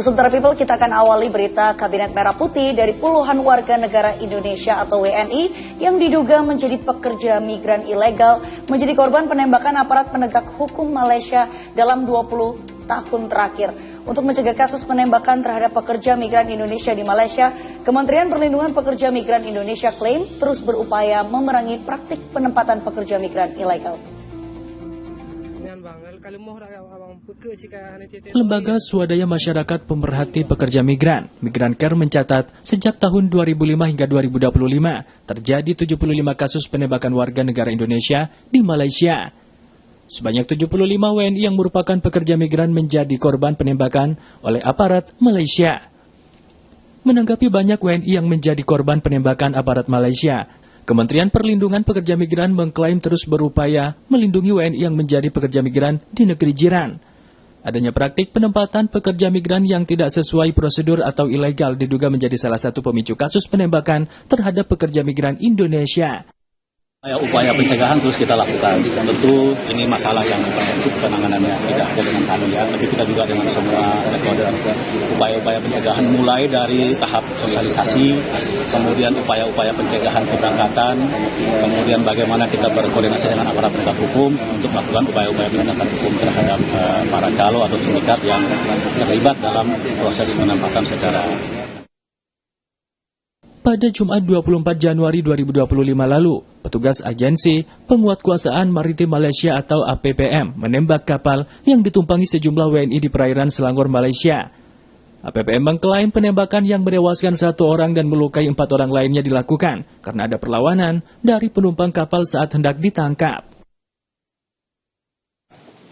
Sementara People, kita akan awali berita Kabinet Merah Putih dari puluhan warga negara Indonesia atau WNI yang diduga menjadi pekerja migran ilegal menjadi korban penembakan aparat penegak hukum Malaysia dalam 20 tahun terakhir. Untuk mencegah kasus penembakan terhadap pekerja migran Indonesia di Malaysia, Kementerian Perlindungan Pekerja Migran Indonesia klaim terus berupaya memerangi praktik penempatan pekerja migran ilegal. Lembaga Swadaya Masyarakat Pemerhati Pekerja Migran, Migran Care mencatat sejak tahun 2005 hingga 2025 terjadi 75 kasus penembakan warga negara Indonesia di Malaysia. Sebanyak 75 WNI yang merupakan pekerja migran menjadi korban penembakan oleh aparat Malaysia. Menanggapi banyak WNI yang menjadi korban penembakan aparat Malaysia, Kementerian Perlindungan Pekerja Migran mengklaim terus berupaya melindungi WNI yang menjadi pekerja migran di negeri jiran. Adanya praktik penempatan pekerja migran yang tidak sesuai prosedur atau ilegal diduga menjadi salah satu pemicu kasus penembakan terhadap pekerja migran Indonesia. Upaya pencegahan terus kita lakukan. Tentu ini masalah yang penanganannya tidak hanya dengan kami ya, tapi kita juga dengan semua metode upaya-upaya pencegahan mulai dari tahap sosialisasi, kemudian upaya-upaya pencegahan keberangkatan, kemudian bagaimana kita berkoordinasi dengan aparat penegak hukum untuk melakukan upaya-upaya penegakan hukum terhadap para calo atau sindikat yang terlibat dalam proses penempatan secara. Pada Jumat 24 Januari 2025 lalu, petugas Agensi Penguatkuasaan Maritim Malaysia atau APPM menembak kapal yang ditumpangi sejumlah WNI di perairan Selangor, Malaysia. APPM mengklaim penembakan yang menewaskan 1 orang dan melukai 4 orang lainnya dilakukan karena ada perlawanan dari penumpang kapal saat hendak ditangkap.